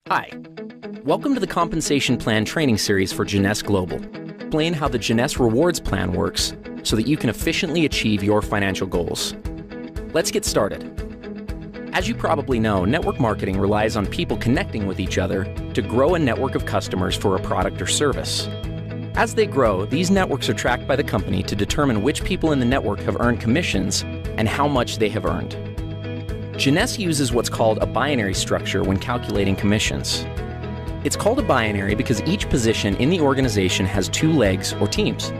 Hi, welcome to the Compensation Plan training series for Jeunesse Global. Explain how the Jeunesse Rewards Plan works so that you can efficiently achieve your financial goals. Let's get started. As you probably know, network marketing relies on people connecting with each other to grow a network of customers for a product or service. As they grow, these networks are tracked by the company to determine which people in the network have earned commissions and how much they have earned. Jeunesse uses what's called a binary structure when calculating commissions. It's called a binary because each position in the organization has two legs or teams.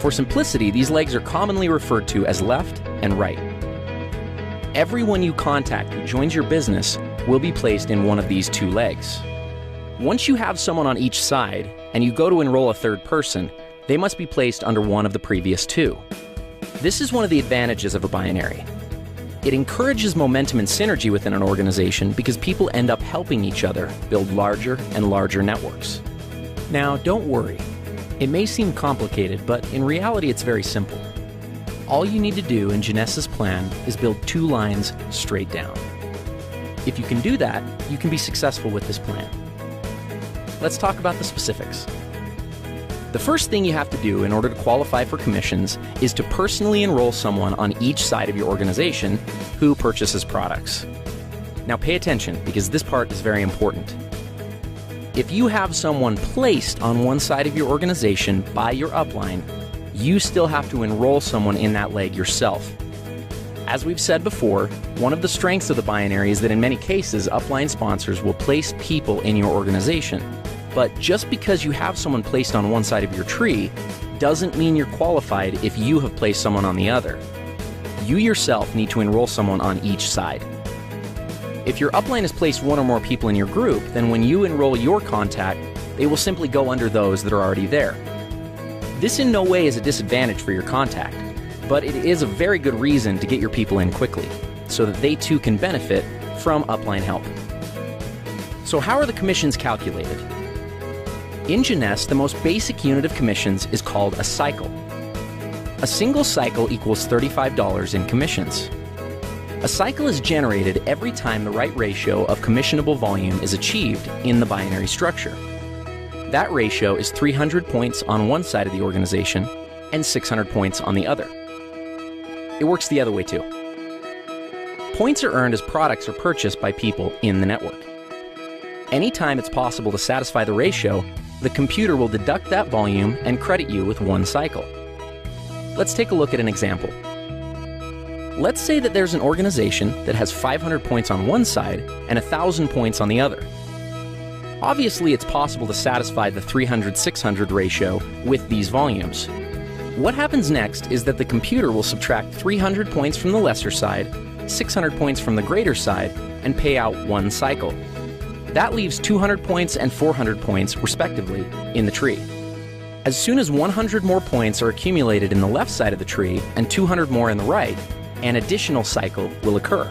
For simplicity, these legs are commonly referred to as left and right. Everyone you contact who joins your business will be placed in one of these two legs. Once you have someone on each side and you go to enroll a third person, they must be placed under one of the previous two. This is one of the advantages of a binary. It encourages momentum and synergy within an organization because people end up helping each other build larger and larger networks. Now, don't worry. It may seem complicated, but in reality it's very simple. All you need to do in Jeunesse's plan is build two lines straight down. If you can do that, you can be successful with this plan. Let's talk about the specifics. The first thing you have to do in order to qualify for commissions is to personally enroll someone on each side of your organization who purchases products. Now pay attention because this part is very important. If you have someone placed on one side of your organization by your upline, you still have to enroll someone in that leg yourself. As we've said before, one of the strengths of the binary is that in many cases, upline sponsors will place people in your organization. But just because you have someone placed on one side of your tree doesn't mean you're qualified if you have placed someone on the other. You yourself need to enroll someone on each side. If your upline has placed one or more people in your group, then when you enroll your contact, they will simply go under those that are already there. This in no way is a disadvantage for your contact, but it is a very good reason to get your people in quickly, so that they too can benefit from upline help. So how are the commissions calculated? In Jeunesse, the most basic unit of commissions is called a cycle. A single cycle equals $35 in commissions. A cycle is generated every time the right ratio of commissionable volume is achieved in the binary structure. That ratio is 300 points on one side of the organization and 600 points on the other. It works the other way too. Points are earned as products are purchased by people in the network. Anytime it's possible to satisfy the ratio, the computer will deduct that volume and credit you with one cycle. Let's take a look at an example. Let's say that there's an organization that has 500 points on one side and 1,000 points on the other. Obviously, it's possible to satisfy the 300-600 ratio with these volumes. What happens next is that the computer will subtract 300 points from the lesser side, 600 points from the greater side, and pay out one cycle. That leaves 200 points and 400 points, respectively, in the tree. As soon as 100 more points are accumulated in the left side of the tree and 200 more in the right, an additional cycle will occur.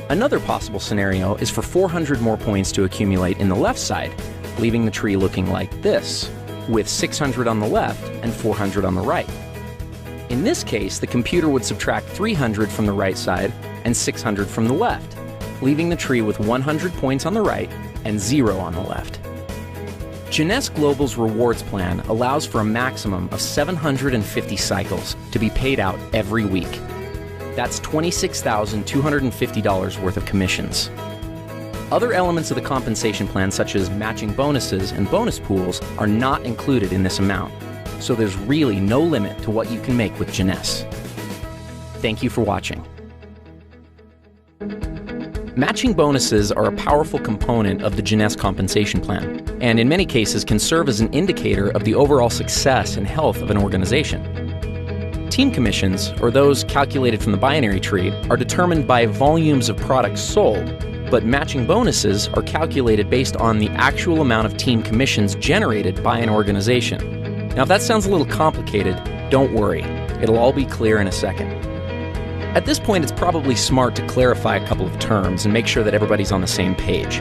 Another possible scenario is for 400 more points to accumulate in the left side, leaving the tree looking like this, with 600 on the left and 400 on the right. In this case, the computer would subtract 300 from the right side and 600 from the left, leaving the tree with 100 points on the right and 0 on the left. Jeunesse Global's rewards plan allows for a maximum of 750 cycles to be paid out every week. That's $26,250 worth of commissions. Other elements of the compensation plan, such as matching bonuses and bonus pools, are not included in this amount, so there's really no limit to what you can make with Jeunesse. Thank you for watching. Matching bonuses are a powerful component of the Jeunesse Compensation Plan, and in many cases can serve as an indicator of the overall success and health of an organization. Team commissions, or those calculated from the binary tree, are determined by volumes of products sold, but matching bonuses are calculated based on the actual amount of team commissions generated by an organization. Now, if that sounds a little complicated, don't worry. It'll all be clear in a second. At this point, it's probably smart to clarify a couple of terms and make sure that everybody's on the same page.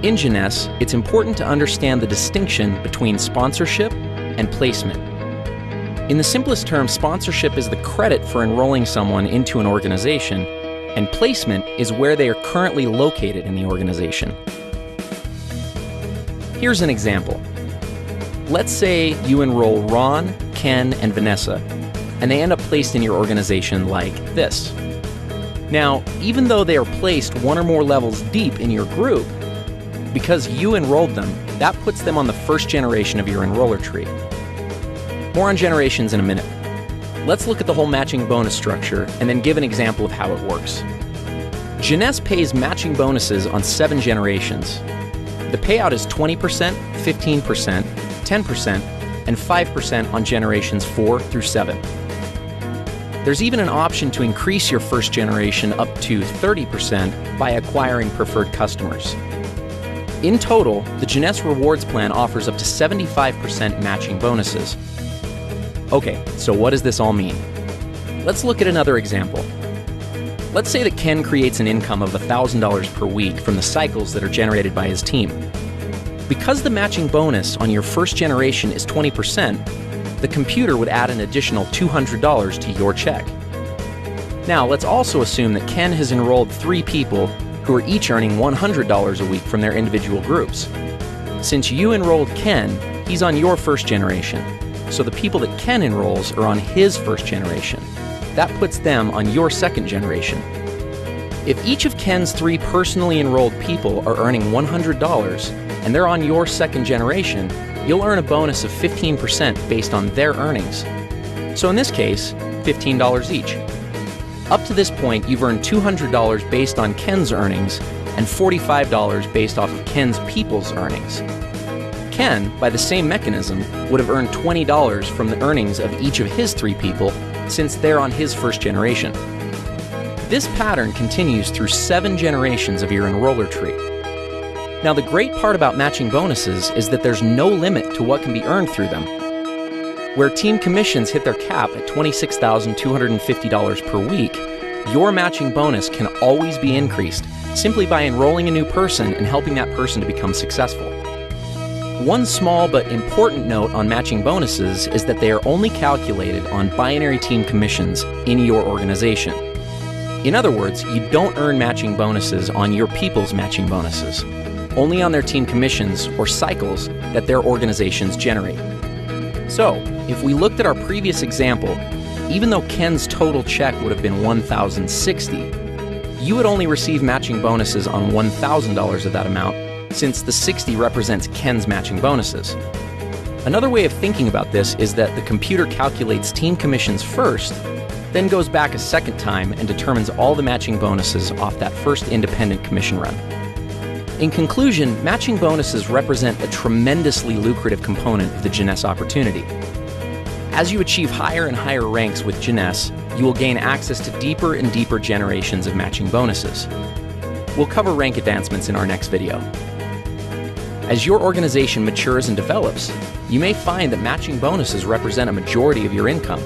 In Jeunesse, it's important to understand the distinction between sponsorship and placement. In the simplest terms, sponsorship is the credit for enrolling someone into an organization, and placement is where they are currently located in the organization. Here's an example. Let's say you enroll Ron, Ken, and Vanessa, and they end up placed in your organization like this. Now, even though they are placed one or more levels deep in your group, because you enrolled them, that puts them on the first generation of your enroller tree. More on generations in a minute. Let's look at the whole matching bonus structure and then give an example of how it works. Jeunesse pays matching bonuses on 7 generations. The payout is 20%, 15%, 10%, and 5% on generations 4 through 7. There's even an option to increase your first generation up to 30% by acquiring preferred customers. In total, the Jeunesse Rewards Plan offers up to 75% matching bonuses. Okay, so what does this all mean? Let's look at another example. Let's say that Ken creates an income of $1,000 per week from the cycles that are generated by his team. Because the matching bonus on your first generation is 20%, the computer would add an additional $200 to your check. Now, let's also assume that Ken has enrolled 3 people who are each earning $100 a week from their individual groups. Since you enrolled Ken, he's on your first generation, so the people that Ken enrolls are on his first generation. That puts them on your second generation. If each of Ken's 3 personally enrolled people are earning $100 and they're on your second generation, you'll earn a bonus of 15% based on their earnings. So in this case, $15 each. Up to this point, you've earned $200 based on Ken's earnings and $45 based off of Ken's people's earnings. Ken, by the same mechanism, would have earned $20 from the earnings of each of his 3 people since they're on his first generation. This pattern continues through 7 generations of your enroller tree. Now, the great part about matching bonuses is that there's no limit to what can be earned through them. Where team commissions hit their cap at $26,250 per week, your matching bonus can always be increased simply by enrolling a new person and helping that person to become successful. One small but important note on matching bonuses is that they are only calculated on binary team commissions in your organization. In other words, you don't earn matching bonuses on your people's matching bonuses, only on their team commissions or cycles that their organizations generate. So, if we looked at our previous example, even though Ken's total check would have been $1,060, you would only receive matching bonuses on $1,000 of that amount, since the 60 represents Ken's matching bonuses. Another way of thinking about this is that the computer calculates team commissions first, then goes back a second time and determines all the matching bonuses off that first independent commission run. In conclusion, matching bonuses represent a tremendously lucrative component of the Jeunesse opportunity. As you achieve higher and higher ranks with Jeunesse, you will gain access to deeper and deeper generations of matching bonuses. We'll cover rank advancements in our next video. As your organization matures and develops, you may find that matching bonuses represent a majority of your income.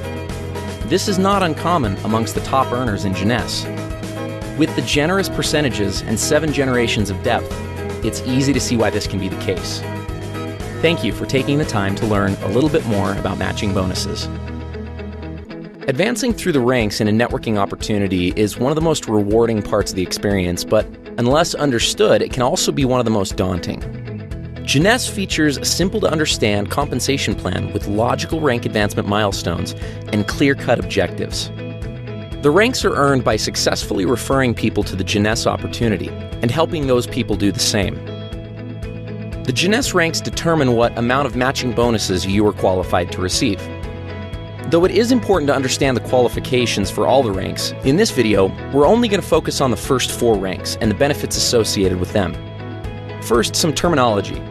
This is not uncommon amongst the top earners in Jeunesse. With the generous percentages and 7 generations of depth, it's easy to see why this can be the case. Thank you for taking the time to learn a little bit more about matching bonuses. Advancing through the ranks in a networking opportunity is one of the most rewarding parts of the experience, but unless understood, it can also be one of the most daunting. Jeunesse features a simple-to-understand compensation plan with logical rank advancement milestones and clear-cut objectives. The ranks are earned by successfully referring people to the Jeunesse opportunity and helping those people do the same. The Jeunesse ranks determine what amount of matching bonuses you are qualified to receive. Though it is important to understand the qualifications for all the ranks, in this video, we're only going to focus on the first 4 ranks and the benefits associated with them. First, some terminology.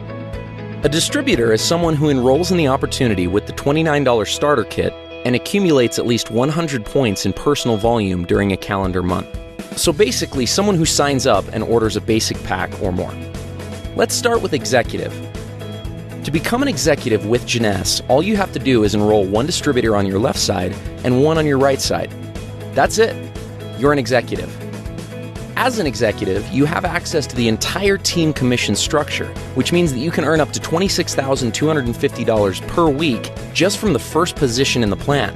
A distributor is someone who enrolls in the opportunity with the $29 starter kit and accumulates at least 100 points in personal volume during a calendar month. So basically, someone who signs up and orders a basic pack or more. Let's start with executive. To become an executive with Jeunesse, all you have to do is enroll 1 distributor on your left side and 1 on your right side. That's it. You're an executive. As an executive, you have access to the entire team commission structure, which means that you can earn up to $26,250 per week just from the first position in the plan.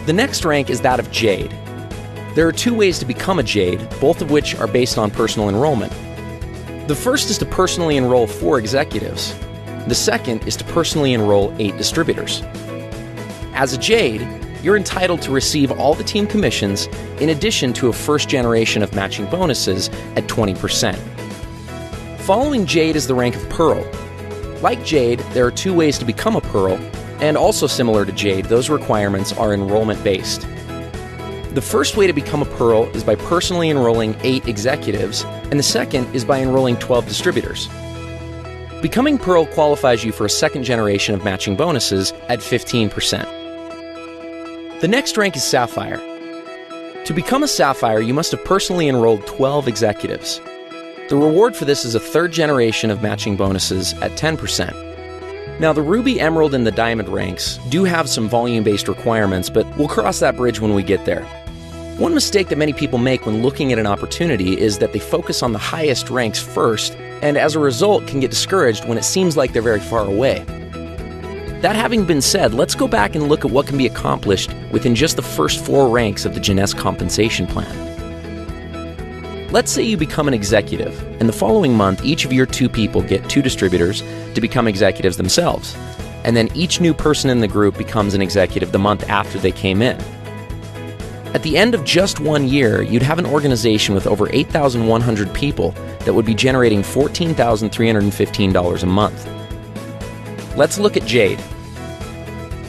The next rank is that of Jade. There are two ways to become a Jade, both of which are based on personal enrollment. The first is to personally enroll 4 executives. The second is to personally enroll 8 distributors. As a Jade, you're entitled to receive all the team commissions in addition to a first generation of matching bonuses at 20%. Following Jade is the rank of Pearl. Like Jade, there are 2 ways to become a Pearl, and also similar to Jade, those requirements are enrollment-based. The first way to become a Pearl is by personally enrolling 8 executives, and the second is by enrolling 12 distributors. Becoming Pearl qualifies you for a second generation of matching bonuses at 15%. The next rank is Sapphire. To become a Sapphire, you must have personally enrolled 12 executives. The reward for this is a third generation of matching bonuses at 10%. Now, the Ruby, Emerald, and the Diamond ranks do have some volume-based requirements, but we'll cross that bridge when we get there. One mistake that many people make when looking at an opportunity is that they focus on the highest ranks first, and as a result can get discouraged when it seems like they're very far away. That having been said, let's go back and look at what can be accomplished within just the first 4 ranks of the Jeunesse Compensation Plan. Let's say you become an executive, and the following month each of your 2 people get 2 distributors to become executives themselves, and then each new person in the group becomes an executive the month after they came in. At the end of just 1 year, you'd have an organization with over 8,100 people that would be generating $14,315 a month. Let's look at Jade.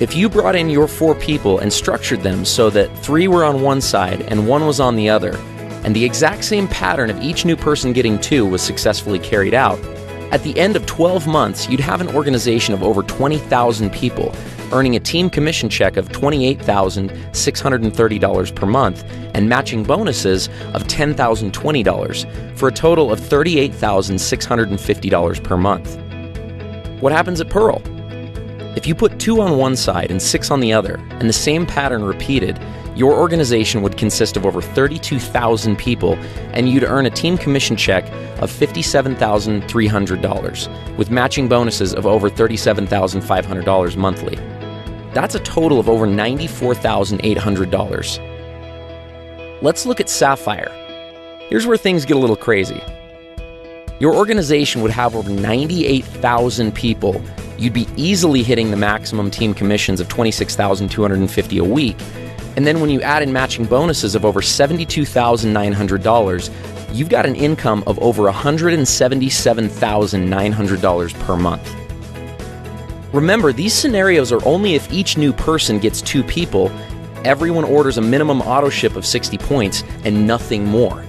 If you brought in your 4 people and structured them so that 3 were on one side and 1 was on the other, and the exact same pattern of each new person getting 2 was successfully carried out, at the end of 12 months, you'd have an organization of over 20,000 people, earning a team commission check of $28,630 per month and matching bonuses of $10,020 for a total of $38,650 per month. What happens at Pearl? If you put 2 on one side and 6 on the other, and the same pattern repeated, your organization would consist of over 32,000 people, and you'd earn a team commission check of $57,300, with matching bonuses of over $37,500 monthly. That's a total of over $94,800. Let's look at Sapphire. Here's where things get a little crazy. Your organization would have over 98,000 people. You'd be easily hitting the maximum team commissions of $26,250 a week. And then when you add in matching bonuses of over $72,900, you've got an income of over $177,900 per month. Remember, these scenarios are only if each new person gets 2 people, everyone orders a minimum auto ship of 60 points, and nothing more.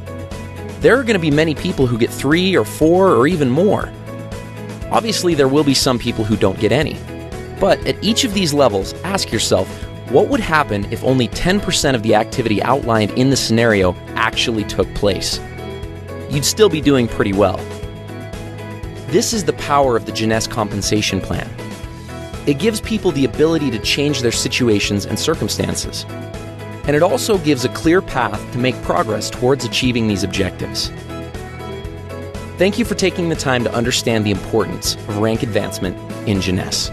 There are going to be many people who get 3 or 4 or even more. Obviously, there will be some people who don't get any. But at each of these levels, ask yourself, what would happen if only 10% of the activity outlined in the scenario actually took place? You'd still be doing pretty well. This is the power of the Jeunesse Compensation Plan. It gives people the ability to change their situations and circumstances. And it also gives a clear path to make progress towards achieving these objectives. Thank you for taking the time to understand the importance of rank advancement in Jeunesse.